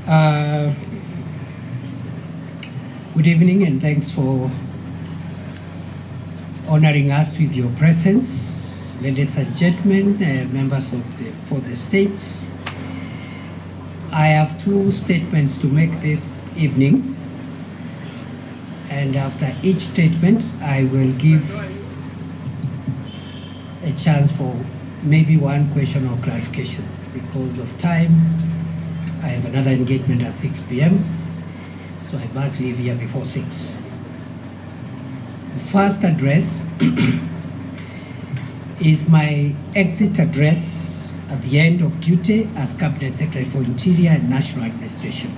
Uh, Good evening, and thanks for honoring us with your presence. Ladies and gentlemen, members of for the state, I have two statements to make this evening, and after each statement, I will give a chance for maybe one question or clarification. Because of time, I have another engagement at 6 p.m., so I must leave here before 6. The first address is my exit address at the end of duty as Cabinet Secretary for Interior and National Administration.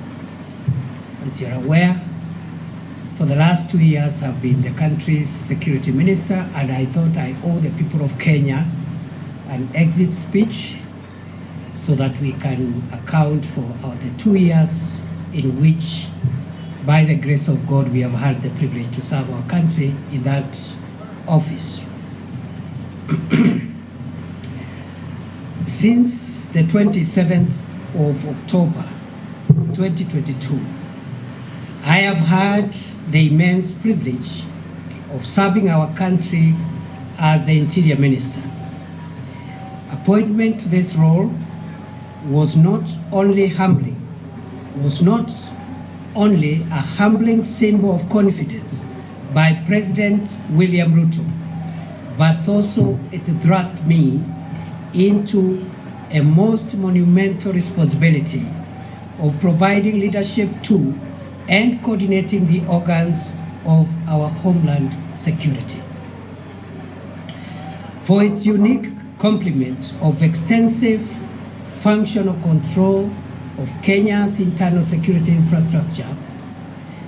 As you're aware, for the last 2 years I've been the country's security minister, and I thought I owe the people of Kenya an exit speech so that we can account for the 2 years in which, by the grace of God, we have had the privilege to serve our country in that office. Since the 27th of October 2022, I have had the immense privilege of serving our country as the Interior Minister. Appointment to this role was not only a humbling symbol of confidence by President William Ruto, but also it thrust me into a most monumental responsibility of providing leadership to and coordinating the organs of our homeland security. For its unique complement of extensive functional control of Kenya's internal security infrastructure,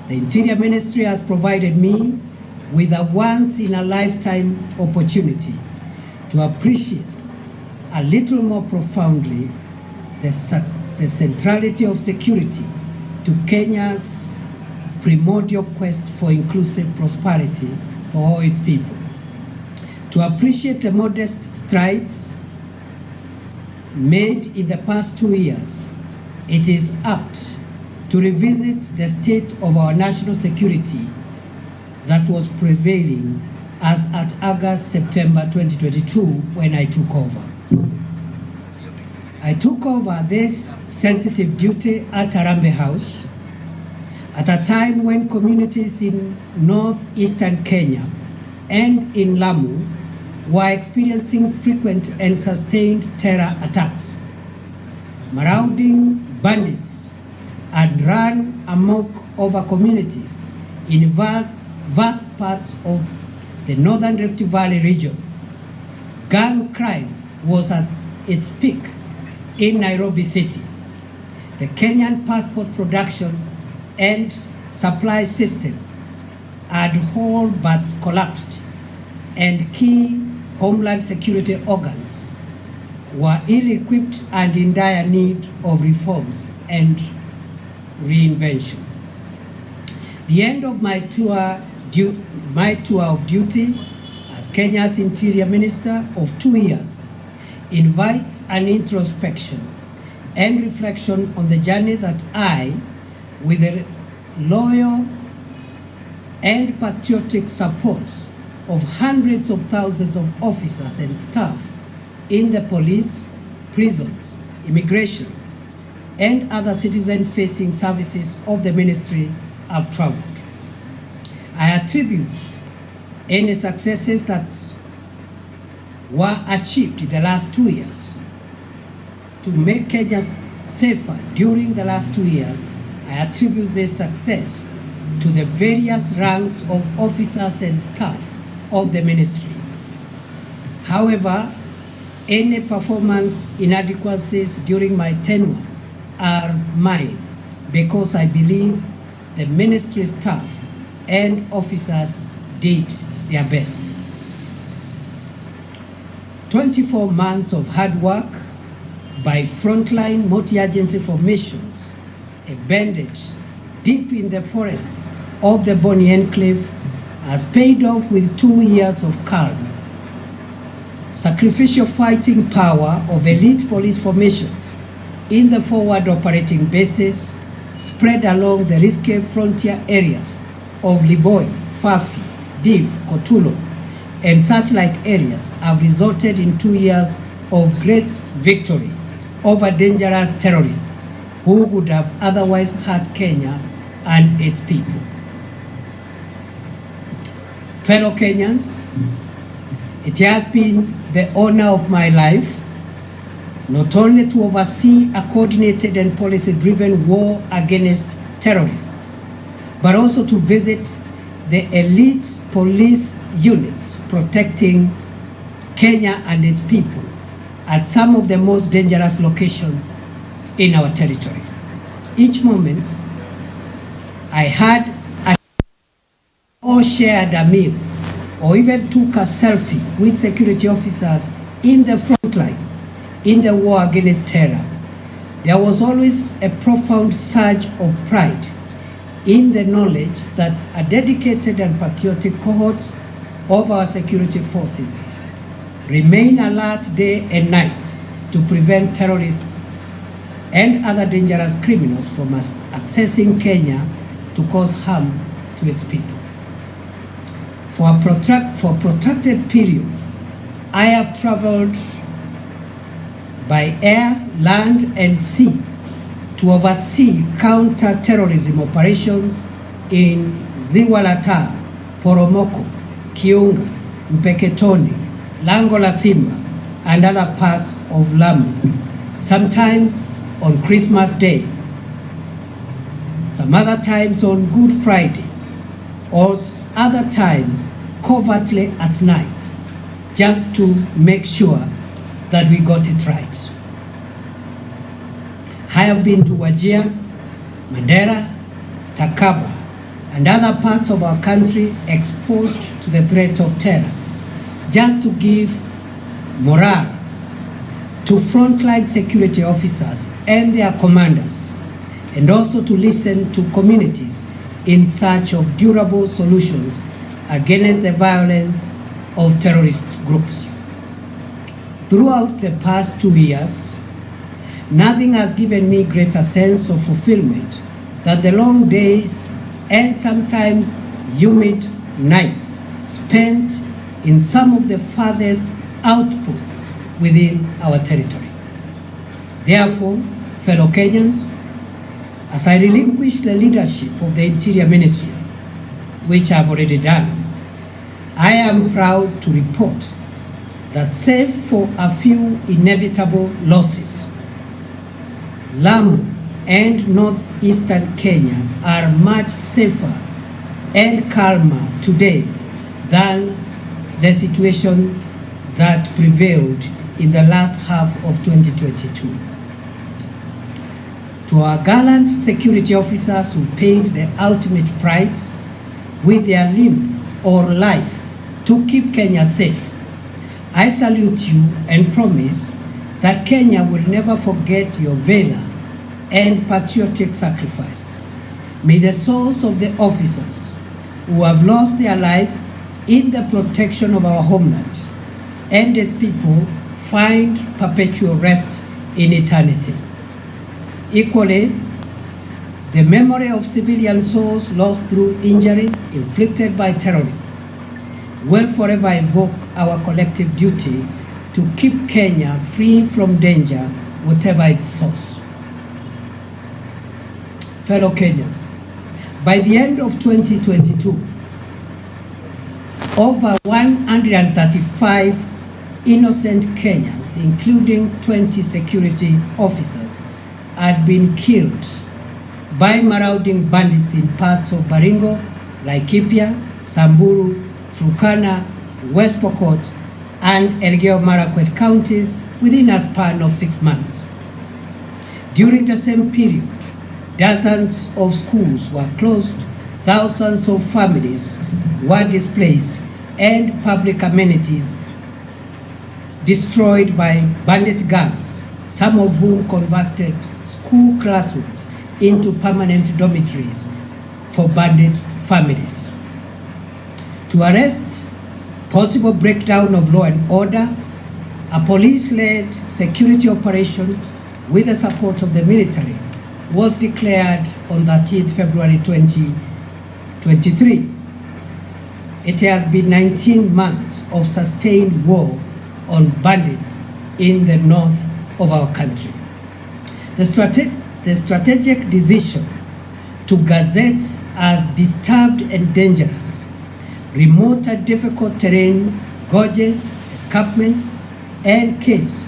the Interior Ministry has provided me with a once-in-a-lifetime opportunity to appreciate a little more profoundly the centrality of security to Kenya's primordial quest for inclusive prosperity for all its people. To appreciate the modest strides made in the past 2 years, it is apt to revisit the state of our national security that was prevailing as at August-September 2022 when I took over. I took over this sensitive duty at Harambee House at a time when communities in northeastern Kenya and in Lamu were experiencing frequent and sustained terror attacks. Marauding bandits had run amok over communities in vast parts of the northern Rift Valley region. Gang crime was at its peak in Nairobi City. The Kenyan passport production and supply system had all but collapsed, and key homeland security organs were ill-equipped and in dire need of reforms and reinvention. The end of my tour of duty as Kenya's Interior Minister of 2 years invites an introspection and reflection on the journey that I, with the loyal and patriotic support of hundreds of thousands of officers and staff in the police, prisons, immigration, and other citizen-facing services of the ministry, have traveled. I attribute any successes that were achieved in the last 2 years to make Kenya safer during the last 2 years. I attribute this success to the various ranks of officers and staff of the ministry. However, any performance inadequacies during my tenure are mine, because I believe the ministry staff and officers did their best. 24 months of hard work by frontline multi-agency formations embedded deep in the forests of the Boni Enclave has paid off with 2 years of calm. Sacrificial fighting power of elite police formations in the forward operating bases spread along the risky frontier areas of Liboi, Fafi, Div, Kotulo, and such like areas have resulted in 2 years of great victory over dangerous terrorists who would have otherwise hurt Kenya and its people. Fellow Kenyans, it has been the honor of my life not only to oversee a coordinated and policy-driven war against terrorists, but also to visit the elite police units protecting Kenya and its people at some of the most dangerous locations in our territory. Each moment, I had or shared a meal or even took a selfie with security officers in the front line in the war against terror. There was always a profound surge of pride in the knowledge that a dedicated and patriotic cohort of our security forces remain alert day and night to prevent terrorists and other dangerous criminals from accessing Kenya to cause harm to its people. For protracted periods, I have traveled by air, land, and sea to oversee counter-terrorism operations in Ziwalata, Poromoko, Kiunga, Mpeketoni, Lango la Simba, and other parts of Lamu, sometimes on Christmas Day, some other times on Good Friday, or other times covertly at night, just to make sure that we got it right. I have been to Wajir, Mandera, Takaba, and other parts of our country exposed to the threat of terror, just to give morale to frontline security officers and their commanders, and also to listen to communities in search of durable solutions against the violence of terrorist groups. Throughout the past 2 years, nothing has given me greater sense of fulfillment than the long days and sometimes humid nights spent in some of the farthest outposts within our territory. Therefore, fellow Kenyans, as I relinquish the leadership of the Interior Ministry, which I've already done, I am proud to report that save for a few inevitable losses, Lamu and northeastern Kenya are much safer and calmer today than the situation that prevailed in the last half of 2022. To our gallant security officers who paid the ultimate price with their limb or life to keep Kenya safe, I salute you and promise that Kenya will never forget your valor and patriotic sacrifice. May the souls of the officers who have lost their lives in the protection of our homeland and its people find perpetual rest in eternity. Equally, the memory of civilian souls lost through injury inflicted by terrorists will forever evoke our collective duty to keep Kenya free from danger, whatever its source. Fellow Kenyans, by the end of 2022, over 135 innocent Kenyans, including 20 security officers, had been killed by marauding bandits in parts of Baringo, Laikipia, Samburu, Turkana, West Pokot, and Elgeyo Marakwet counties within a span of 6 months. During the same period, dozens of schools were closed, thousands of families were displaced, and public amenities destroyed by bandit gangs, some of whom converted school classrooms into permanent dormitories for bandit families. To arrest possible breakdown of law and order, a police-led security operation with the support of the military was declared on 13th February 2023. It has been 19 months of sustained war on bandits in the north of our country. The strategic decision to gazette as disturbed and dangerous, remote and difficult terrain, gorges, escarpments, and caves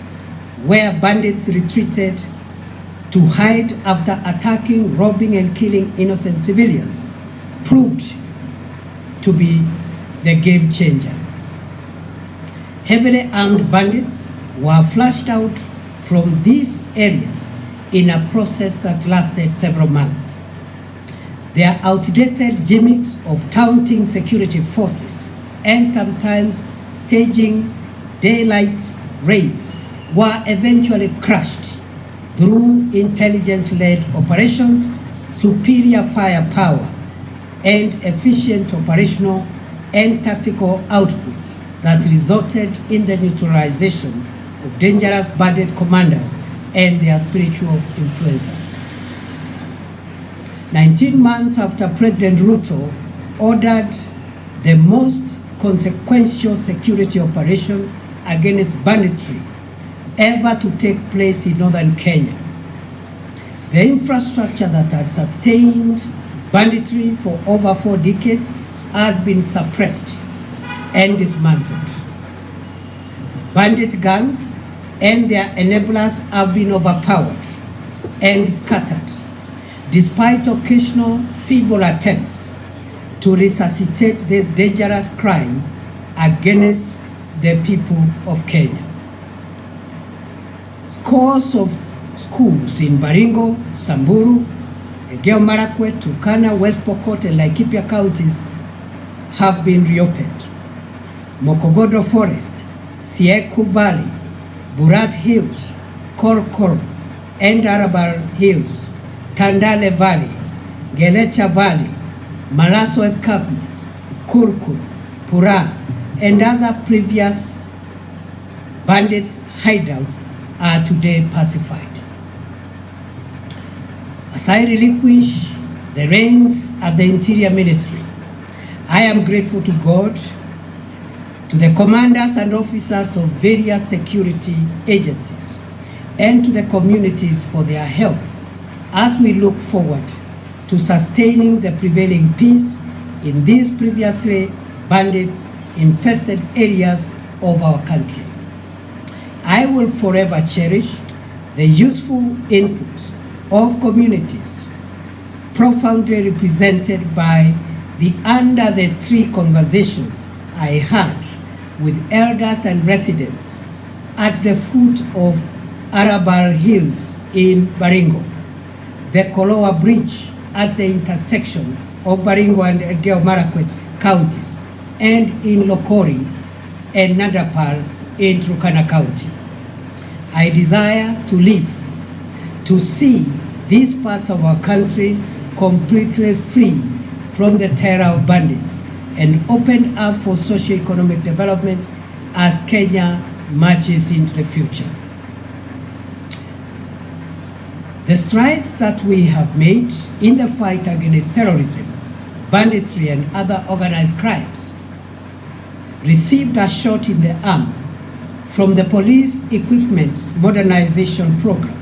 where bandits retreated to hide after attacking, robbing, and killing innocent civilians proved to be the game changer. Heavily armed bandits were flushed out from these areas in a process that lasted several months. Their outdated gimmicks of taunting security forces and sometimes staging daylight raids were eventually crushed through intelligence-led operations, superior firepower, and efficient operational and tactical outputs that resulted in the neutralization of dangerous bandit commanders and their spiritual influencers. 19 months after President Ruto ordered the most consequential security operation against banditry ever to take place in northern Kenya, the infrastructure that had sustained banditry for over 4 decades has been suppressed and dismantled. Bandit gangs and their enablers have been overpowered and scattered, despite occasional feeble attempts to resuscitate this dangerous crime against the people of Kenya. Scores of schools in Baringo, Samburu, Elgeyo Marakwet, Turkana, West Pokot, and Laikipia counties have been reopened. Mokogodo Forest, Sieku Valley, Burat Hills, Korkoro, and Arabal Hills, Tandale Valley, Gelecha Valley, Malaso Escarpment, Kurkur, Pura, and other previous bandit hideouts are today pacified. As I relinquish the reins at the Interior Ministry, I am grateful to God, to the commanders and officers of various security agencies, and to the communities for their help as we look forward to sustaining the prevailing peace in these previously bandit-infested areas of our country. I will forever cherish the useful input of communities profoundly represented by the Under the Tree conversations I had with elders and residents at the foot of Arabal Hills in Baringo, the Kolowa Bridge at the intersection of Baringo and Elgeyo Marakwet counties, and in Lokori and Nadapal in Turkana County. I desire to live to see these parts of our country completely free from the terror of bandits and opened up for socio-economic development as Kenya marches into the future. The strides that we have made in the fight against terrorism, banditry, and other organized crimes received a shot in the arm from the Police Equipment Modernization Program,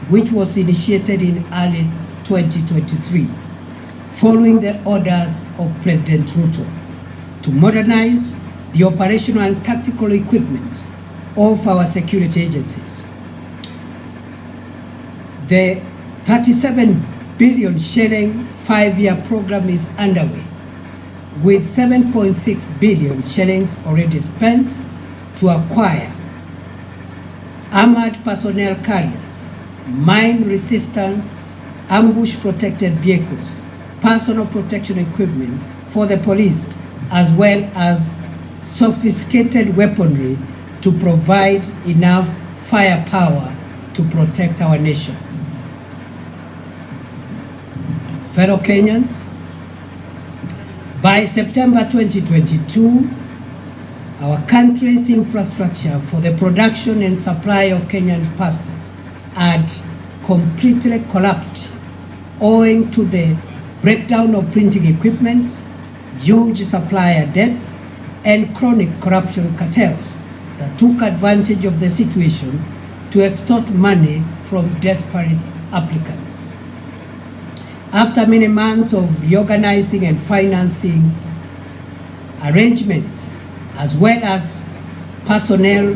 which was initiated in early 2023, following the orders of President Ruto to modernize the operational and tactical equipment of our security agencies. The 37 billion shilling 5-year program is underway, with 7.6 billion shillings already spent to acquire armored personnel carriers, mine-resistant, ambush-protected vehicles, personal protection equipment for the police, as well as sophisticated weaponry to provide enough firepower to protect our nation. Fellow Kenyans, by September 2022, our country's infrastructure for the production and supply of Kenyan passports had completely collapsed owing to the breakdown of printing equipment, huge supplier debts, and chronic corruption cartels that took advantage of the situation to extort money from desperate applicants. After many months of reorganizing and financing arrangements, as well as personnel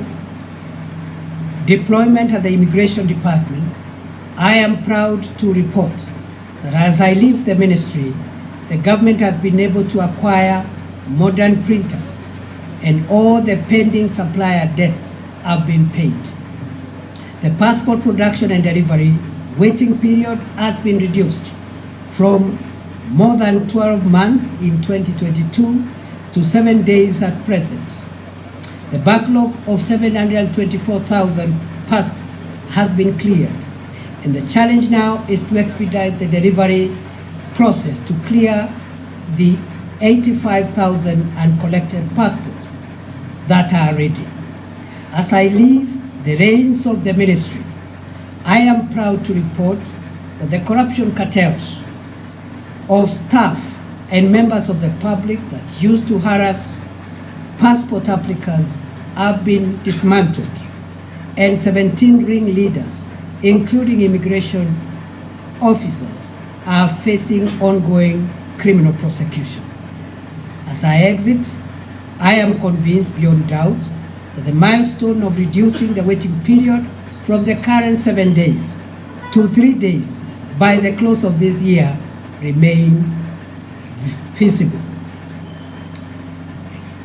deployment at the Immigration Department, I am proud to report that as I leave the ministry, the government has been able to acquire modern printers and all the pending supplier debts have been paid. The passport production and delivery waiting period has been reduced from more than 12 months in 2022 to 7 days at present. The backlog of 724,000 passports has been cleared, and the challenge now is to expedite the delivery process to clear the 85,000 uncollected passports that are ready. As I leave the reins of the ministry, I am proud to report that the corruption cartels of staff and members of the public that used to harass passport applicants have been dismantled, and 17 ring leaders, including immigration officers, are facing ongoing criminal prosecution. As I exit, I am convinced beyond doubt that the milestone of reducing the waiting period from the current 7 days to 3 days by the close of this year remain feasible.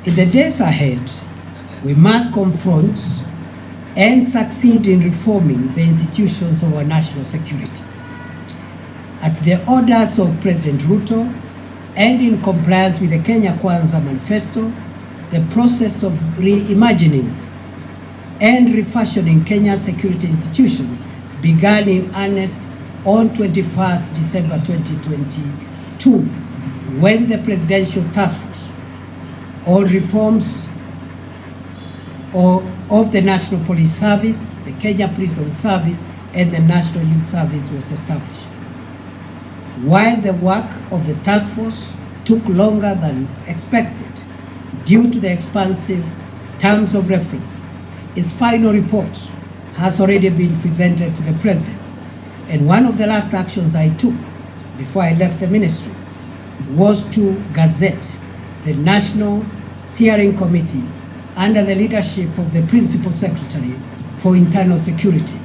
In the days ahead, we must confront and succeed in reforming the institutions of our national security. At the orders of President Ruto and in compliance with the Kenya Kwanza Manifesto, the process of reimagining and refashioning Kenya's security institutions began in earnest on 21st December 2022, when the Presidential Task Force on reforms of the National Police Service, the Kenya Prison Service, and the National Youth Service was established. While the work of the task force took longer than expected due to the expansive terms of reference, its final report has already been presented to the President. And one of the last actions I took before I left the ministry was to gazette the National Steering Committee under the leadership of the Principal Secretary for Internal Security,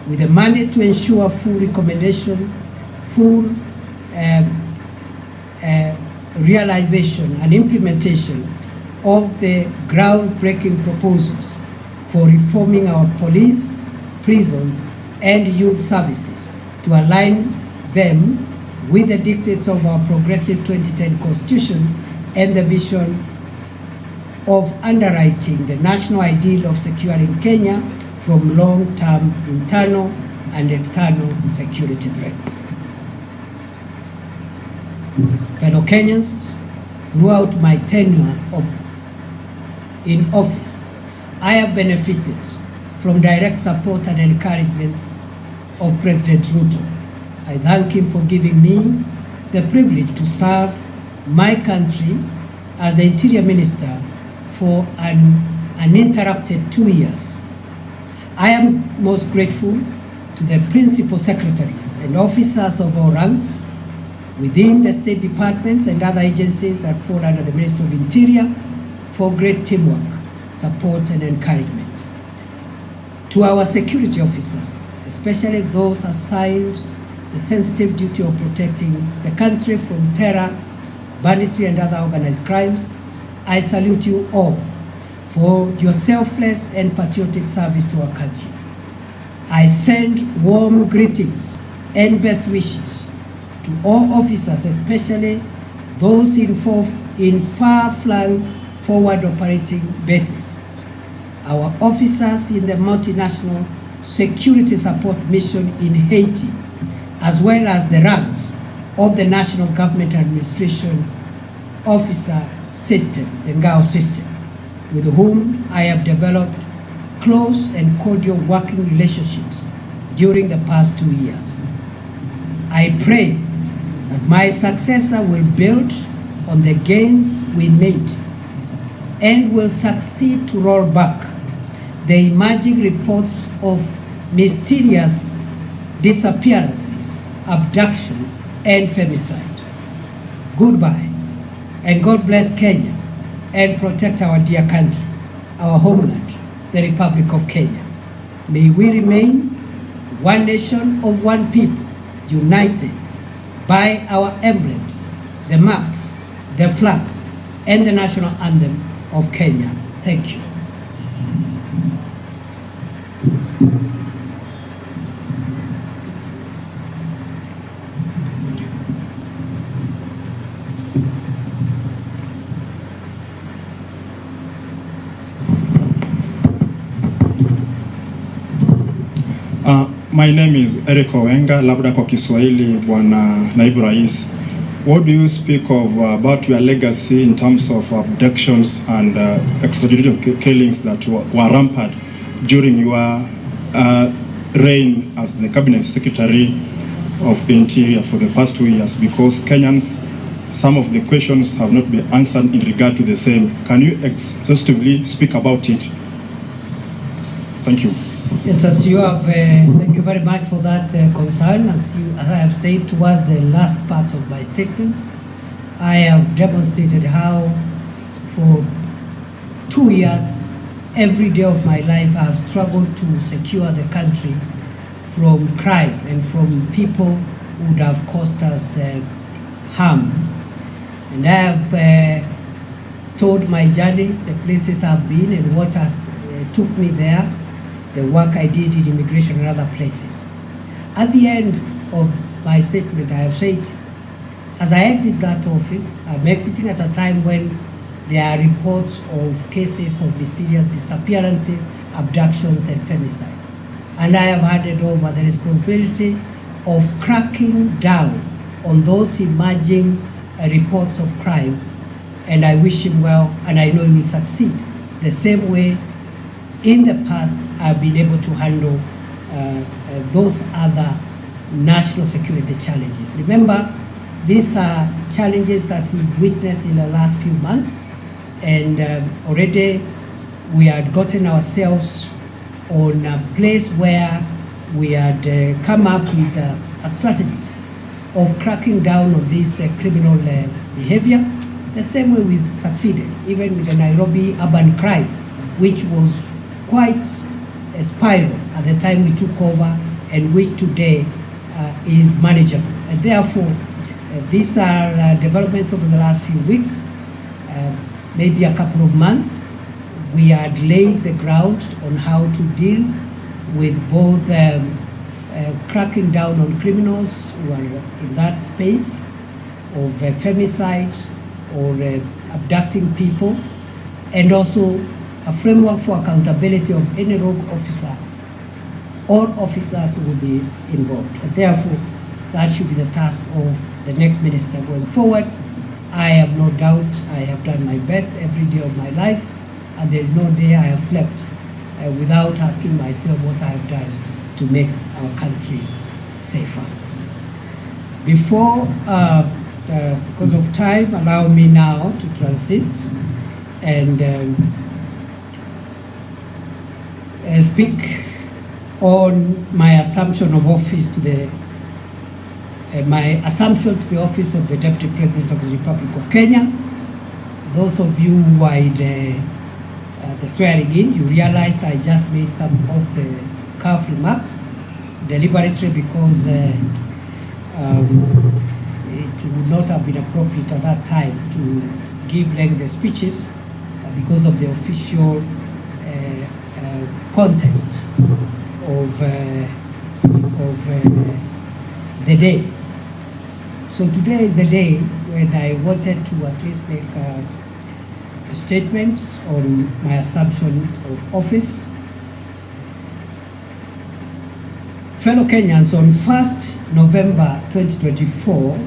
with a mandate to ensure full realization and implementation of the groundbreaking proposals for reforming our police, prisons, and youth services to align them with the dictates of our progressive 2010 Constitution and the vision of underwriting the national ideal of securing Kenya from long-term internal and external security threats. Fellow Kenyans, throughout my tenure in office, I have benefited from direct support and encouragement of President Ruto. I thank him for giving me the privilege to serve my country as the Interior Minister for an uninterrupted 2 years. I am most grateful to the principal secretaries and officers of all ranks within the state departments and other agencies that fall under the Ministry of Interior for great teamwork, support, and encouragement. To our security officers, especially those assigned the sensitive duty of protecting the country from terror, banditry, and other organized crimes, I salute you all for your selfless and patriotic service to our country. I send warm greetings and best wishes to all officers, especially those in far-flung forward operating bases, our officers in the multinational security support mission in Haiti, as well as the ranks of the National Government Administration Officer System, the NGAO system, with whom I have developed close and cordial working relationships during the past 2 years. I pray that my successor will build on the gains we made and will succeed to roll back the emerging reports of mysterious disappearances, abductions, and femicide. Goodbye, and God bless Kenya and protect our dear country, our homeland, the Republic of Kenya. May we remain one nation of one people, united by our emblems, the map, the flag, and the national anthem of Kenya. Thank you. My name is Eric Owenga, labda kwa Kiswahili Bwana Naibu Rais. What do you speak of about your legacy in terms of abductions and extrajudicial killings that were rampant during your reign as the Cabinet Secretary of the Interior for the past 2 years? Because Kenyans, some of the questions have not been answered in regard to the same. Can you exhaustively speak about it? Thank you. Yes, as you have, thank you very much for that concern. As I have said towards the last part of my statement, I have demonstrated how for 2 years, every day of my life, I have struggled to secure the country from crime and from people who would have caused us harm. And I have told my journey, the places I've been and what has took me there, the work I did in immigration and other places. At the end of my statement, I have said, as I exit that office, I'm exiting at a time when there are reports of cases of mysterious disappearances, abductions, and femicide. And I have handed over the responsibility of cracking down on those emerging reports of crime. And I wish him well, and I know he will succeed. The same way in the past, I've been able to handle those other national security challenges. Remember, these are challenges that we've witnessed in the last few months, and already we had gotten ourselves on a place where we had come up with a strategy of cracking down on this criminal behavior, the same way we succeeded, even with the Nairobi urban crime, which was quite a spiral at the time we took over, and which today is manageable. And therefore, these are developments over the last few weeks, maybe a couple of months. We had laid the ground on how to deal with both cracking down on criminals who are in that space of femicide or abducting people, and also a framework for accountability of any rogue officer or officers who will be involved. And therefore, that should be the task of the next minister going forward. I have no doubt I have done my best every day of my life, and there is no day I have slept without asking myself what I have done to make our country safer. Before, because of time, allow me now to transit and speak on my assumption of office to the office of the Deputy President of the Republic of Kenya. Those of you who were in the swearing in, you realize I just made some of the cuff remarks deliberately because it would not have been appropriate at that time to give lengthy speeches because of the official context of the day. So today is the day when I wanted to at least make a statement on my assumption of office. Fellow Kenyans, on 1st November 2024,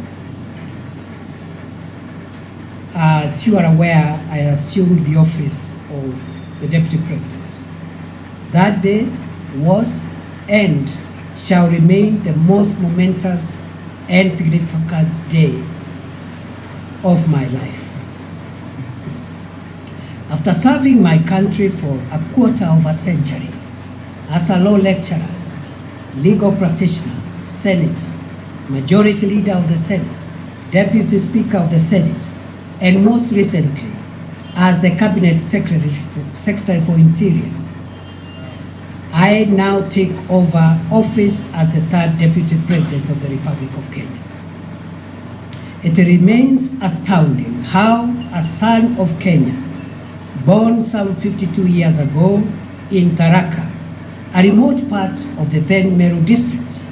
as you are aware, I assumed the office of the Deputy President. That day was and shall remain the most momentous and significant day of my life. After serving my country for a quarter of a century as a law lecturer, legal practitioner, senator, majority leader of the Senate, deputy speaker of the Senate, and most recently as the cabinet secretary for Interior, I now take over office as the third deputy president of the Republic of Kenya. It remains astounding how a son of Kenya, born some 52 years ago in Tharaka, a remote part of the then Meru district,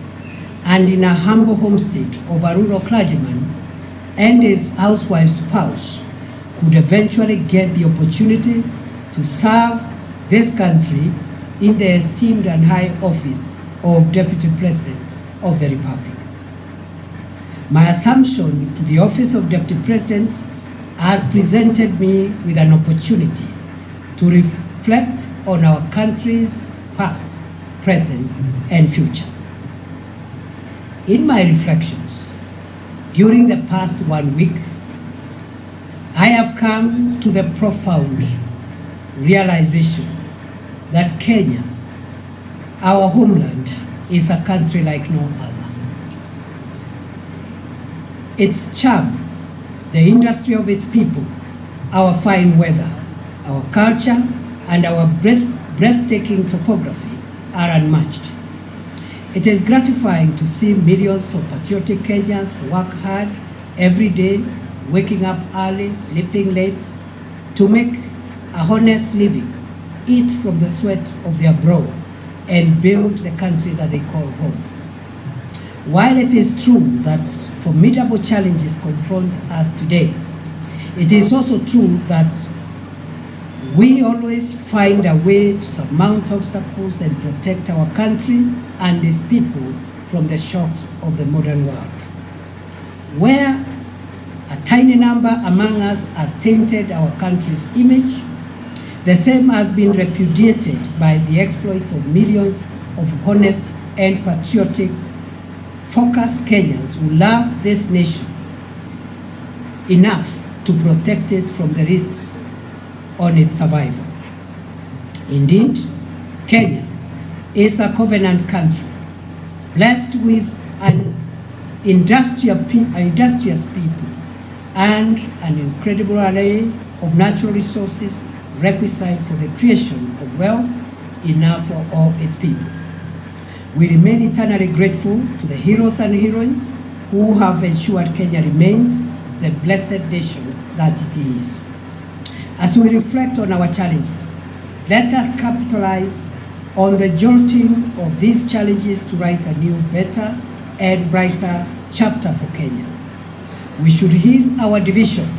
and in a humble homestead of a rural clergyman and his housewife's spouse, could eventually get the opportunity to serve this country in the esteemed and high office of Deputy President of the Republic. My assumption to the office of Deputy President has presented me with an opportunity to reflect on our country's past, present, and future. In my reflections, during the past 1 week, I have come to the profound realization that Kenya, our homeland, is a country like no other. Its charm, the industry of its people, our fine weather, our culture, and our breathtaking topography are unmatched. It is gratifying to see millions of patriotic Kenyans work hard every day, waking up early, sleeping late, to make a honest living, eat from the sweat of their brow, and build the country that they call home. While it is true that formidable challenges confront us today, it is also true that we always find a way to surmount obstacles and protect our country and its people from the shocks of the modern world. Where a tiny number among us has tainted our country's image, the same has been repudiated by the exploits of millions of honest and patriotic, focused Kenyans who love this nation enough to protect it from the risks on its survival. Indeed, Kenya is a covenant country, blessed with an industrious people and an incredible array of natural resources requisite for the creation of wealth enough for all its people. We remain eternally grateful to the heroes and heroines who have ensured Kenya remains the blessed nation that it is. As we reflect on our challenges, let us capitalize on the jolting of these challenges to write a new, better, and brighter chapter for Kenya. We should heal our divisions,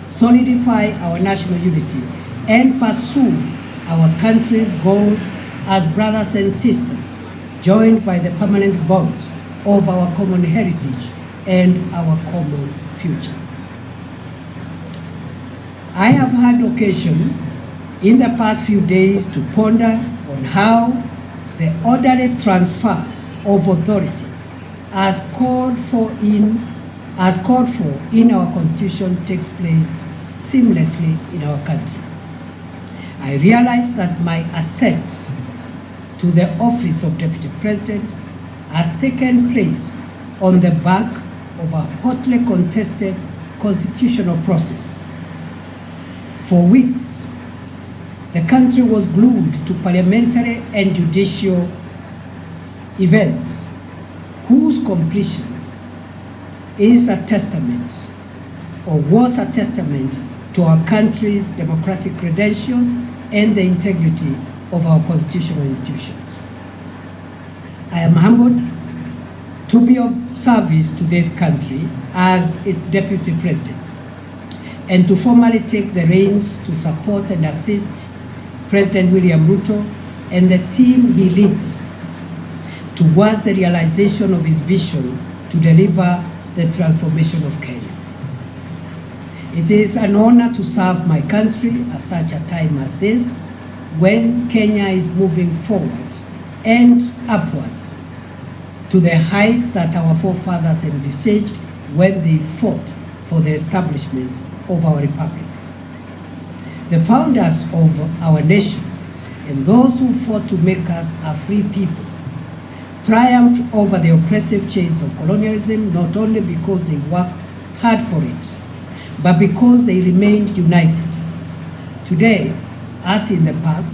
solidify our national unity, and pursue our country's goals as brothers and sisters, joined by the permanent bonds of our common heritage and our common future. I have had occasion in the past few days to ponder on how the orderly transfer of authority as called for in our Constitution takes place seamlessly in our country. I realize that my ascent to the office of Deputy President has taken place on the back of a hotly contested constitutional process. For weeks, the country was glued to parliamentary and judicial events whose completion is a testament, or was a testament, to our country's democratic credentials and the integrity of our constitutional institutions. I am humbled to be of service to this country as its Deputy President, and to formally take the reins to support and assist President William Ruto and the team he leads towards the realization of his vision to deliver the transformation of Kenya. It is an honor to serve my country at such a time as this, when Kenya is moving forward and upwards to the heights that our forefathers envisaged when they fought for the establishment of our republic. The founders of our nation and those who fought to make us a free people triumphed over the oppressive chains of colonialism not only because they worked hard for it, but because they remained united. Today, as in the past,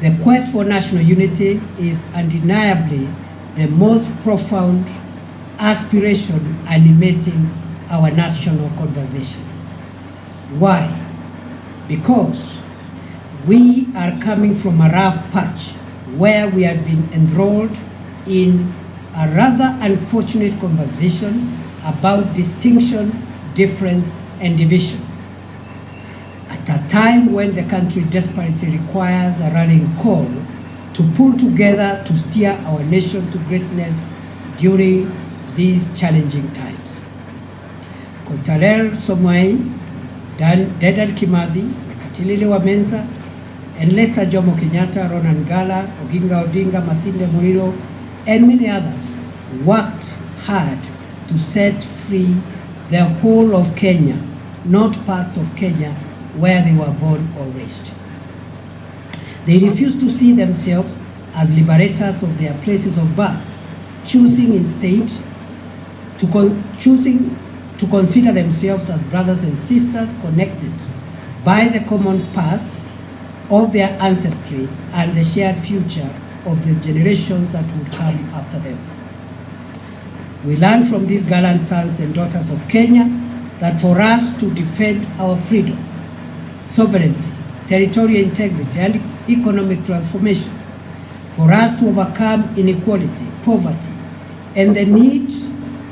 the quest for national unity is undeniably the most profound aspiration animating our national conversation. Why? Because we are coming from a rough patch where we have been enrolled in a rather unfortunate conversation about distinction, difference, and division. At a time when the country desperately requires a rallying call to pull together to steer our nation to greatness during these challenging times. Koitalel Somoei, Dedan Kimathi, Mekatilili wa Menza, and later Jomo Kenyatta, Ronan Ngala, Oginga Odinga, Masinde Muliro, and many others worked hard to set free the whole of Kenya, not parts of Kenya where they were born or raised. They refused to see themselves as liberators of their places of birth, choosing instead to consider themselves as brothers and sisters connected by the common past of their ancestry and the shared future of the generations that would come after them. We learn from these gallant sons and daughters of Kenya that for us to defend our freedom, sovereignty, territorial integrity, and economic transformation, for us to overcome inequality, poverty, and the need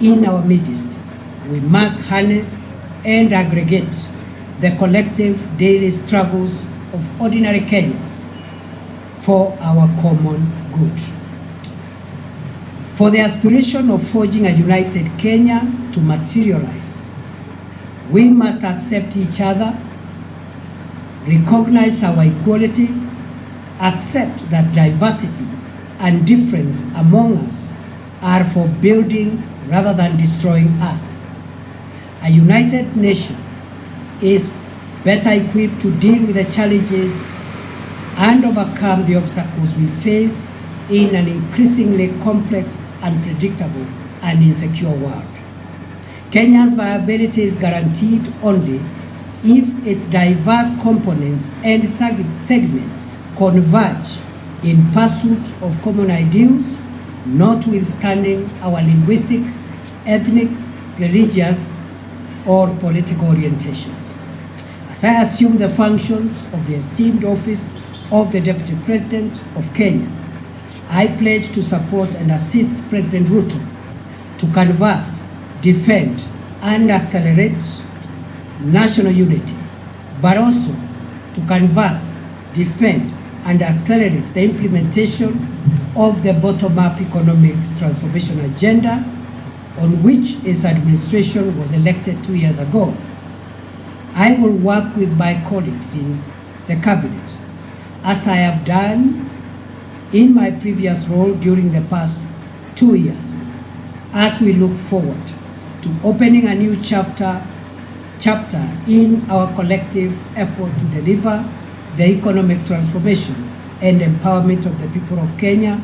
in our midst, we must harness and aggregate the collective daily struggles of ordinary Kenyans for our common good. For the aspiration of forging a united Kenya to materialize, we must accept each other, recognize our equality, accept that diversity and difference among us are for building rather than destroying us. A united nation is better equipped to deal with the challenges and overcome the obstacles we face in an increasingly complex, unpredictable, and insecure world. Kenya's viability is guaranteed only if its diverse components and segments converge in pursuit of common ideals, notwithstanding our linguistic, ethnic, religious, or political orientations. As I assume the functions of the esteemed office of the Deputy President of Kenya, I pledge to support and assist President Ruto to canvass, defend, and accelerate national unity, but also to canvass, defend, and accelerate the implementation of the bottom-up economic transformation agenda on which his administration was elected 2 years ago. I will work with my colleagues in the cabinet, as I have done in my previous role during the past 2 years, as we look forward to opening a new chapter in our collective effort to deliver the economic transformation and empowerment of the people of Kenya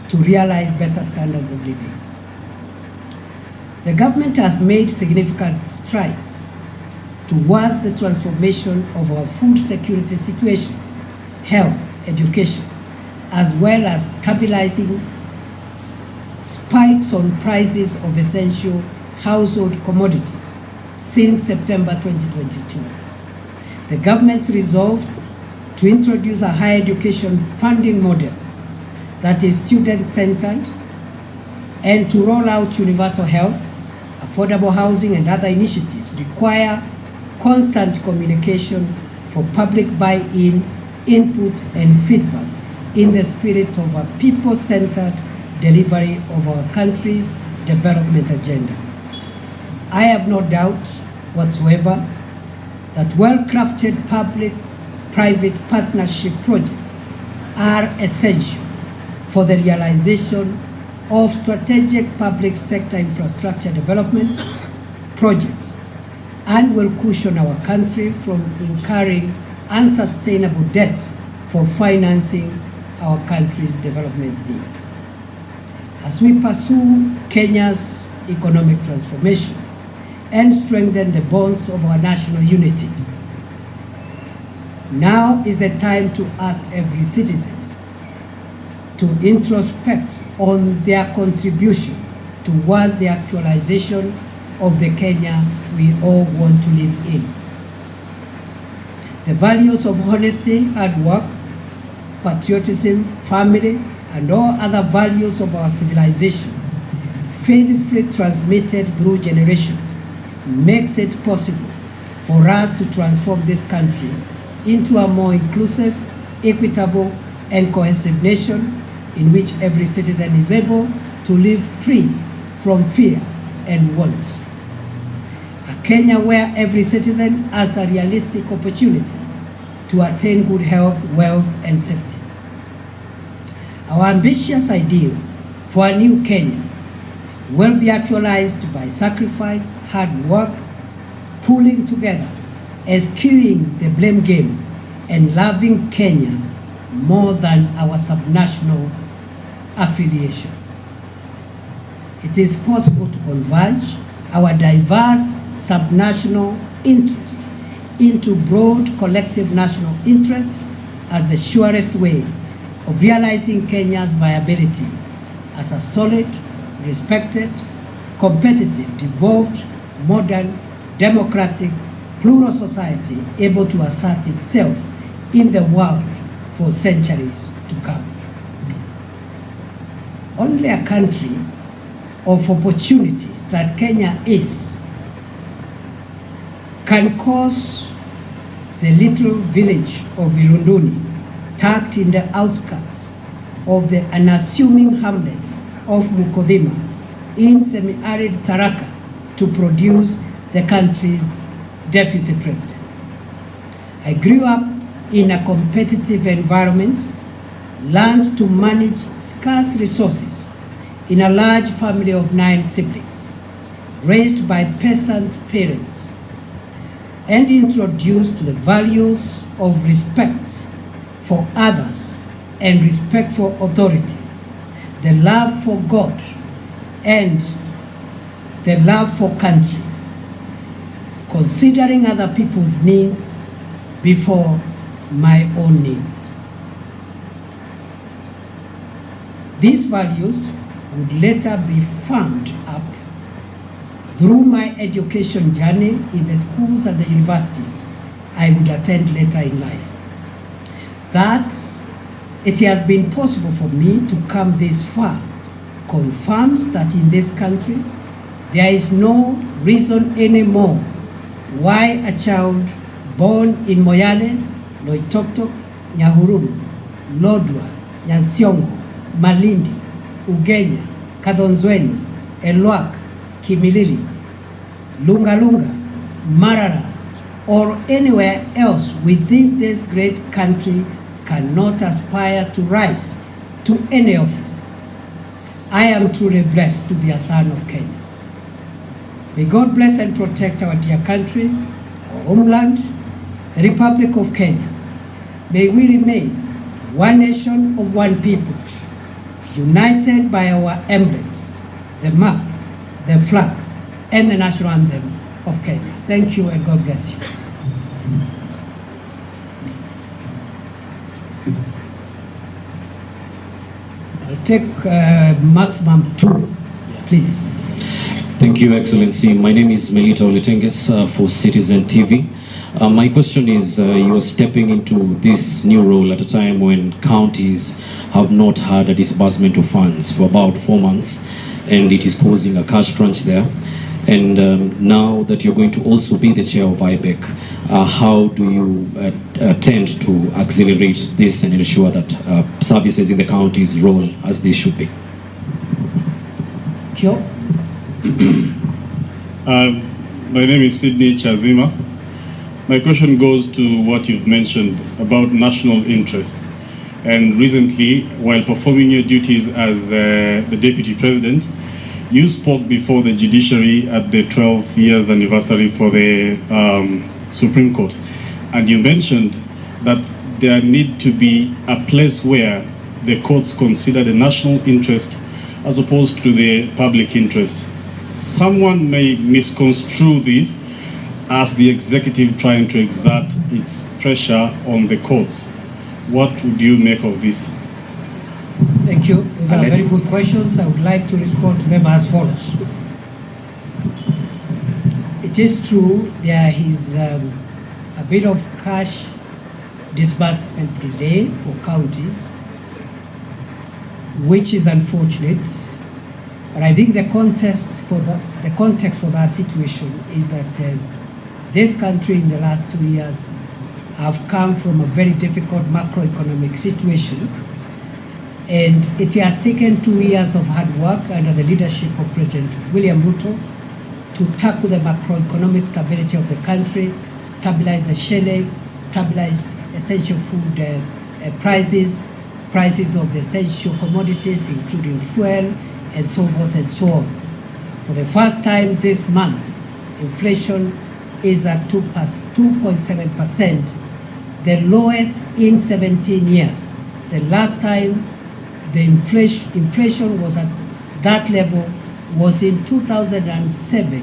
to realize better standards of living. The government has made significant strides towards the transformation of our food security situation, health, education, as well as stabilizing spikes on prices of essential household commodities since September 2022. The government's resolve to introduce a higher education funding model that is student-centered and to roll out universal health, affordable housing, and other initiatives require constant communication for public buy-in, input, and feedback in the spirit of a people-centered delivery of our country's development agenda. I have no doubt whatsoever that well-crafted public-private partnership projects are essential for the realization of strategic public sector infrastructure development projects and will cushion our country from incurring unsustainable debt for financing our country's development needs. As we pursue Kenya's economic transformation and strengthen the bonds of our national unity, now is the time to ask every citizen to introspect on their contribution towards the actualization of the Kenya we all want to live in. The values of honesty, hard work, patriotism, family, and all other values of our civilization, faithfully transmitted through generations, makes it possible for us to transform this country into a more inclusive, equitable, and cohesive nation in which every citizen is able to live free from fear and want. A Kenya where every citizen has a realistic opportunity to attain good health, wealth, and safety. Our ambitious ideal for a new Kenya will be actualized by sacrifice, hard work, pulling together, eschewing the blame game, and loving Kenya more than our subnational affiliations. It is possible to converge our diverse subnational interests into broad collective national interest as the surest way of realizing Kenya's viability as a solid, respected, competitive, devolved, modern, democratic, plural society able to assert itself in the world for centuries to come. Only a country of opportunity that Kenya is can cause the little village of Irunduni, tucked in the outskirts of the unassuming hamlet of Mukodhima in semi-arid Tharaka, to produce the country's deputy president. I grew up in a competitive environment, learned to manage scarce resources in a large family of 9 siblings, raised by peasant parents, and introduced to the values of respect for others and respect for authority, the love for God, and the love for country, considering other people's needs before my own needs. These values would later be farmed up through my education journey in the schools and the universities I would attend later in life. That it has been possible for me to come this far confirms that in this country there is no reason anymore why a child born in Moyale, Loitoktok, Nyahururu, Lodwar, Nyansiongo, Malindi, Ugenya, Kadonzweni, Elwak, Kimilili, Lungalunga, Marara, or anywhere else within this great country cannot aspire to rise to any office. I am truly blessed to be a son of Kenya. May God bless and protect our dear country, our homeland, the Republic of Kenya. May we remain one nation of one people, united by our emblems, the map, the flag, and the national anthem of Kenya. Thank you and God bless you. I'll take maximum 2, please. Thank you, Excellency. My name is Melita Oletenges for Citizen TV. My question is, you are stepping into this new role at a time when counties have not had a disbursement of funds for about 4 months, and it is causing a cash crunch there. And now that you're going to also be the chair of IBEC, how do you tend to accelerate this and ensure that services in the counties roll as they should be? Sure. My name is Sydney Chazima. My question goes to what you've mentioned about national interests. And recently, while performing your duties as the Deputy President, you spoke before the judiciary at the 12 years anniversary for the Supreme Court. And you mentioned that there need to be a place where the courts consider the national interest as opposed to the public interest. Someone may misconstrue this as the executive trying to exert its pressure on the courts. What would you make of this? Thank you. These are very good questions. I would like to respond to them as follows. It is true there is a bit of cash disbursement delay for counties, which is unfortunate. But I think the context for that situation is that this country in the last 2 years have come from a very difficult macroeconomic situation, and it has taken 2 years of hard work under the leadership of President William Ruto to tackle the macroeconomic stability of the country, stabilize the shilling, stabilize essential food prices of essential commodities, including fuel, and so forth and so on. For the first time this month, inflation is at 2.7%, the lowest in 17 years. The last time the inflation was at that level was in 2007,